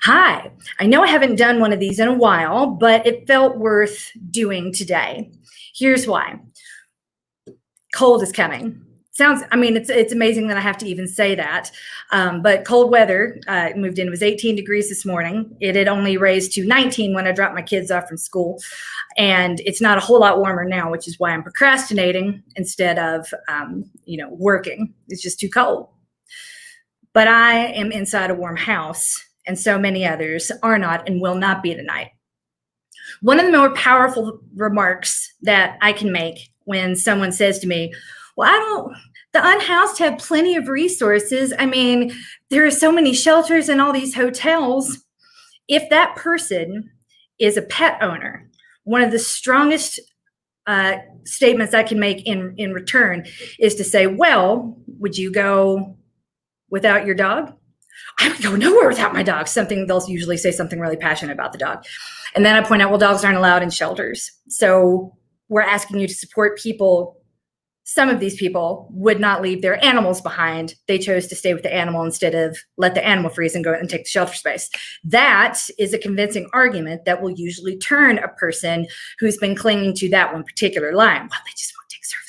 Hi, I know I haven't done one of these in a while, but it felt worth doing today. Here's why. Cold is coming. It's amazing that I have to even say that. But cold weather moved in. It was 18 degrees this morning. It had only raised to 19 when I dropped my kids off from school. And it's not a whole lot warmer now, which is why I'm procrastinating instead of, working. It's just too cold. But I am inside a warm house, and so many others are not and will not be tonight. One of the more powerful remarks that I can make when someone says to me, well, the unhoused have plenty of resources. I mean, there are so many shelters and all these hotels. If that person is a pet owner, one of the strongest statements I can make in return is to say, well, would you go without your dog? I would go nowhere without my dog. They'll usually say something really passionate about the dog. And then I point out, well, dogs aren't allowed in shelters. So we're asking you to support people. Some of these people would not leave their animals behind. They chose to stay with the animal instead of let the animal freeze and go and take the shelter space. That is a convincing argument that will usually turn a person who's been clinging to that one particular line. Well, they just won't take services.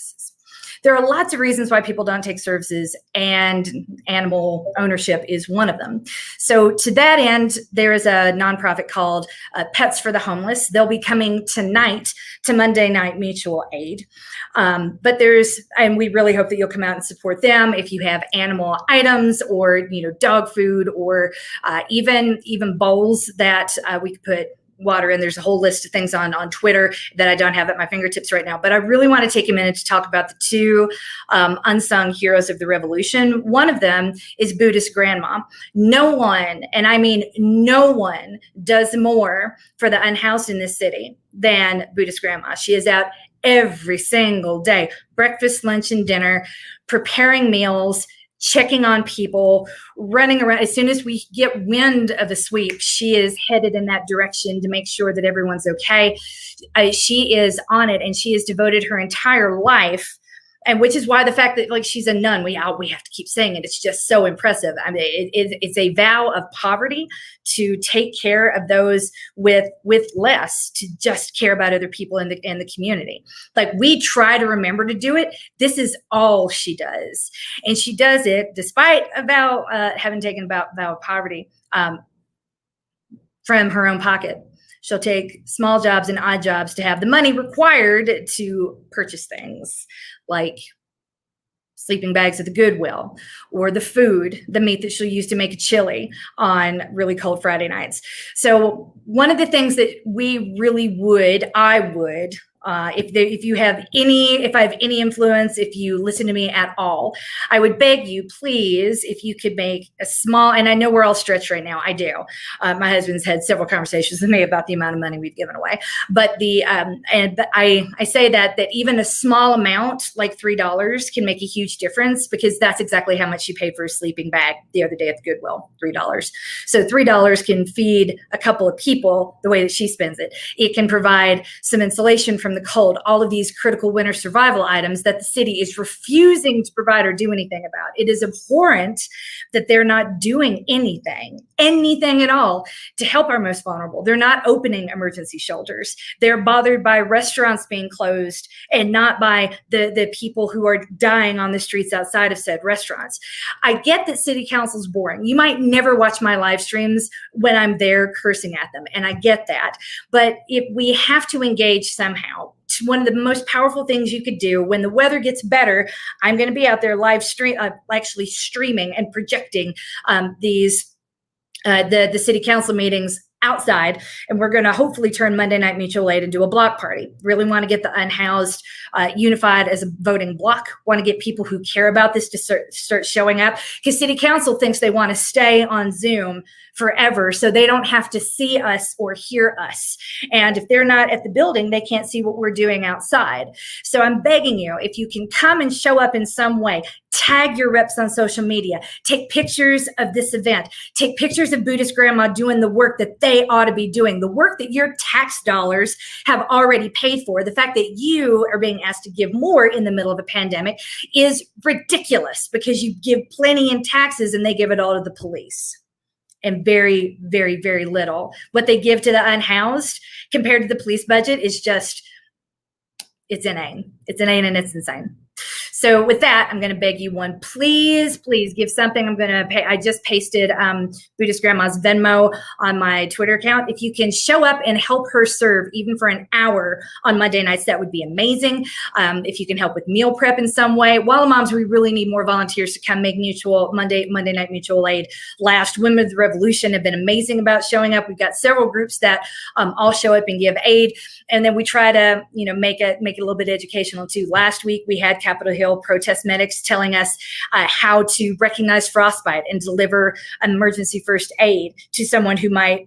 There are lots of reasons why people don't take services, and animal ownership is one of them. So to that end, there is a nonprofit called Pets for the Homeless. They'll be coming tonight to Monday Night Mutual Aid. And we really hope that you'll come out and support them if you have animal items or, dog food or even bowls that we could put water in. There's a whole list of things on Twitter that I don't have at my fingertips right now, but I really want to take a minute to talk about the two unsung heroes of the revolution. One of them is Buddhist Grandma. No one, and I mean no one, does more for the unhoused in this city than Buddhist Grandma. She is out every single day, breakfast, lunch, and dinner, preparing meals, checking on people, running around. As soon as we get wind of a sweep, she is headed in that direction to make sure that everyone's okay. She is on it, and she has devoted her entire life. And which is why the fact that she's a nun, we have to keep saying it. It's just so impressive. I mean, it's a vow of poverty to take care of those with less, to just care about other people in the community. We try to remember to do it. This is all she does, and she does it despite having taken a vow of poverty from her own pocket. She'll take small jobs and odd jobs to have the money required to purchase things like sleeping bags at the Goodwill, or the meat that she'll use to make a chili on really cold Friday nights. So one of the things that I would, if I have any influence, if you listen to me at all, I would beg you, please, if you could make a small, and I know we're all stretched right now. I do. My husband's had several conversations with me about the amount of money we've given away, but I say that even a small amount, like $3, can make a huge difference, because that's exactly how much she paid for a sleeping bag the other day at the Goodwill, $3. So $3 can feed a couple of people the way that she spends it. It can provide some insulation from the cold, all of these critical winter survival items that the city is refusing to provide or do anything about. It is abhorrent that they're not doing anything at all to help our most vulnerable. They're not opening emergency shelters. They're bothered by restaurants being closed and not by the people who are dying on the streets outside of said restaurants. I get that city council's boring. You might never watch my live streams when I'm there cursing at them, and I get that. But if we have to engage somehow, one of the most powerful things you could do when the weather gets better, I'm going to be out there actually streaming and projecting the city council meetings outside, and we're going to hopefully turn Monday Night Mutual Aid into a block party. Really want to get the unhoused unified as a voting block. Want to get people who care about this to start showing up, because city council thinks they want to stay on Zoom forever so they don't have to see us or hear us. And if they're not at the building, they can't see what we're doing outside. So I'm begging you, if you can come and show up in some way, tag your reps on social media, take pictures of this event, take pictures of Buddhist Grandma doing the work that they ought to be doing, the work that your tax dollars have already paid for. The fact that you are being asked to give more in the middle of a pandemic is ridiculous, because you give plenty in taxes and they give it all to the police. and very, very, very little. What they give to the unhoused compared to the police budget is just, it's inane. It's inane and it's insane. So with that, I'm going to beg you one, please give something. I'm going to pay. I just pasted Buddhist Grandma's Venmo on my Twitter account. If you can show up and help her serve even for an hour on Monday nights, that would be amazing. If you can help with meal prep in some way. Walla Moms, we really need more volunteers to come make Monday night mutual aid last. Women of the Revolution have been amazing about showing up. We've got several groups that all show up and give aid. And then we try to, make it a little bit educational too. Last week, we had Capitol Hill protest medics telling us how to recognize frostbite and deliver emergency first aid to someone who might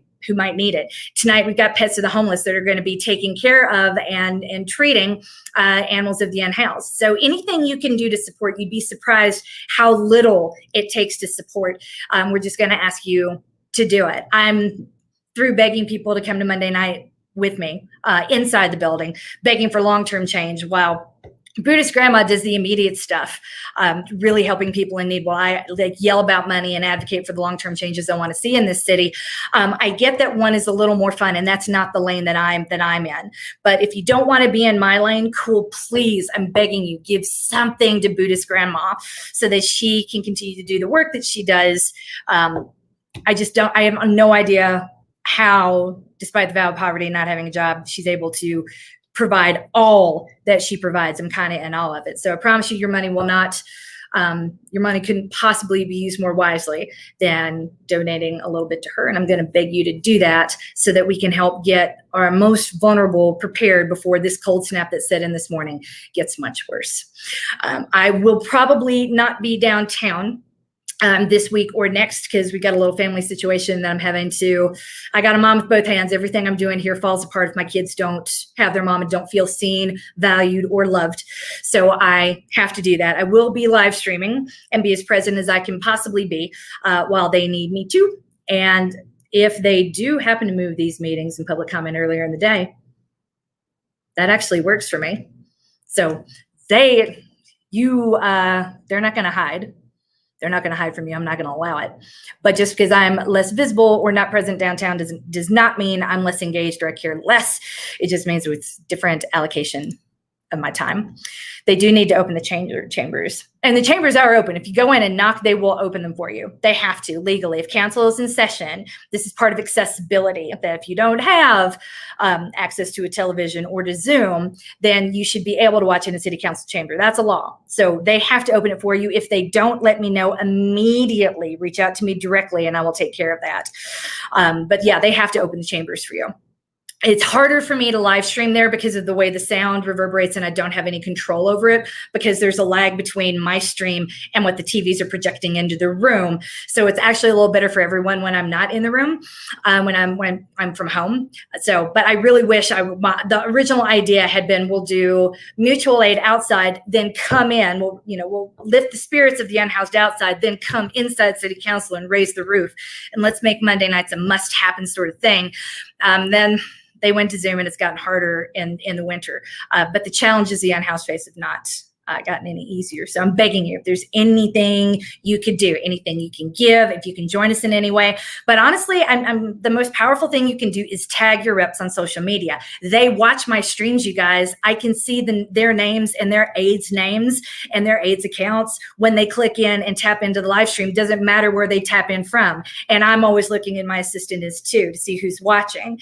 need it. Tonight, we've got Pets of the Homeless that are going to be taking care of and treating animals of the unhoused. So anything you can do to support, you'd be surprised how little it takes to support. We're just going to ask you to do it. I'm through begging people to come to Monday night with me inside the building, begging for long-term change while Buddhist Grandma does the immediate stuff, really helping people in need while I yell about money and advocate for the long-term changes I want to see in this city. I get that one is a little more fun, and that's not the lane that I'm in. But if you don't want to be in my lane, cool, please, I'm begging you, give something to Buddhist Grandma so that she can continue to do the work that she does. I have no idea how, despite the vow of poverty and not having a job, she's able to provide all that she provides. I'm kind of in all of it. So I promise you, your money couldn't possibly be used more wisely than donating a little bit to her. And I'm going to beg you to do that so that we can help get our most vulnerable prepared before this cold snap that set in this morning gets much worse. I will probably not be downtown this week or next because we got a little family situation that I got a mom with both hands. Everything I'm doing here falls apart if my kids don't have their mom and don't feel seen, valued, or loved. So I have to do that. I will be live streaming and be as present as I can possibly be while they need me to. And if they do happen to move these meetings and public comment earlier in the day, that actually works for me. So they're not going to hide. They're not going to hide from you. I'm not going to allow it. But just because I'm less visible or not present downtown does not mean I'm less engaged or I care less. It just means it's different allocation of my time. They do need to open the chambers. And the chambers are open. If you go in and knock, they will open them for you. They have to legally. If council is in session, this is part of accessibility. That if you don't have access to a television or to Zoom, then you should be able to watch in a city council chamber. That's a law. So they have to open it for you. If they don't, let me know immediately. Reach out to me directly and I will take care of that. But yeah, they have to open the chambers for you. It's harder for me to live stream there because of the way the sound reverberates and I don't have any control over it because there's a lag between my stream and what the TVs are projecting into the room. So it's actually a little better for everyone when I'm not in the room, when I'm from home. So, but I really wish the original idea had been, we'll do mutual aid outside, then come in, we'll lift the spirits of the unhoused outside, then come inside city council and raise the roof. And let's make Monday nights a must happen sort of thing. Then they went to Zoom and it's gotten harder in the winter. But the challenges the unhoused face have not gotten any easier. So I'm begging you, if there's anything you could do, anything you can give, if you can join us in any way. But honestly, I'm the most powerful thing you can do is tag your reps on social media. They watch my streams, you guys. I can see their names and their aides names and their aides accounts when they click in and tap into the live stream. Doesn't matter where they tap in from. And I'm always looking, and my assistant is too, to see who's watching.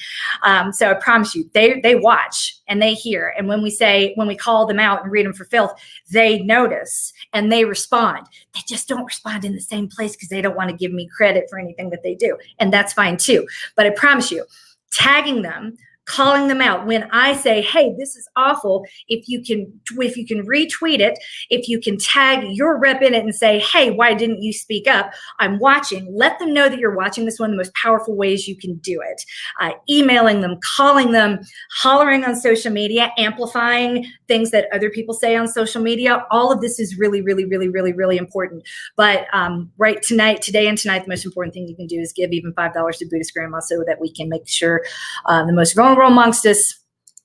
So I promise you, they watch and they hear. And when we call them out and read them for filth, they notice and they respond. They just don't respond in the same place because they don't want to give me credit for anything that they do. And that's fine too. But I promise you, tagging them, calling them out when I say, hey, this is awful. If you can retweet it, if you can tag your rep in it and say, hey, why didn't you speak up? I'm watching. Let them know that you're watching. This is one of the most powerful ways you can do it. Emailing them, calling them, hollering on social media, amplifying things that other people say on social media. All of this is really, really, really, really, really important. But today and tonight, the most important thing you can do is give even $5 to Buddhist Grandma so that we can make sure the most vulnerable amongst us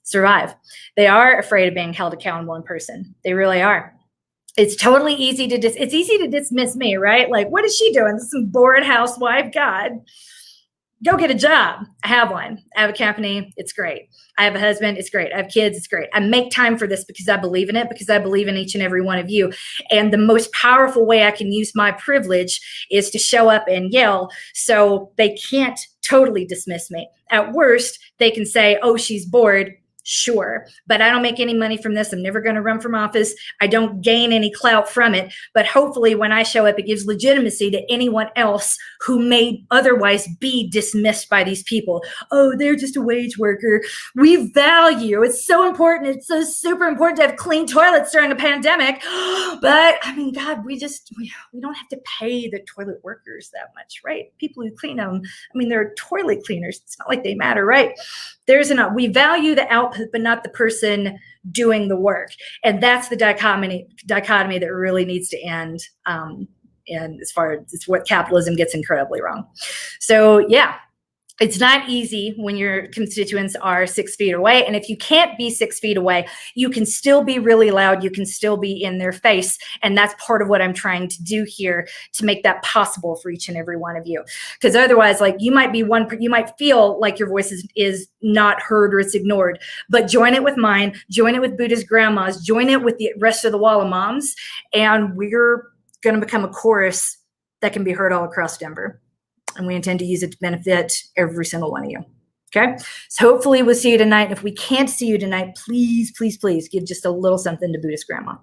survive. They are afraid of being held accountable in person. They really are. It's totally easy to it's easy to dismiss me, right? Like, what is she doing? This is some bored housewife. God, go get a job. I have one. I have a company. It's great. I have a husband. It's great. I have kids. It's great. I make time for this because I believe in it, because I believe in each and every one of you. And the most powerful way I can use my privilege is to show up and yell, so they can't totally dismiss me. At worst, they can say, oh, she's bored. Sure, but I don't make any money from this. I'm never going to run from office. I don't gain any clout from it. But hopefully when I show up, it gives legitimacy to anyone else who may otherwise be dismissed by these people. Oh, they're just a wage worker. We value, it's so important. It's so super important to have clean toilets during a pandemic. But I mean, God, we don't have to pay the toilet workers that much, right? People who clean them, I mean, they're toilet cleaners. It's not like they matter, right? We value the output, but not the person doing the work. And that's the dichotomy that really needs to end. And as far as it's what capitalism gets incredibly wrong. So yeah, it's not easy when your constituents are 6 feet away. And if you can't be 6 feet away, you can still be really loud. You can still be in their face. And that's part of what I'm trying to do here to make that possible for each and every one of you. Because otherwise, like, you might feel like your voice is not heard or it's ignored, but join it with mine, join it with Buddhist grandmas, join it with the rest of the wall of moms. And we're going to become a chorus that can be heard all across Denver. And we intend to use it to benefit every single one of you. Okay. So hopefully we'll see you tonight. If we can't see you tonight, please, please, please give just a little something to Buddhist Grandma.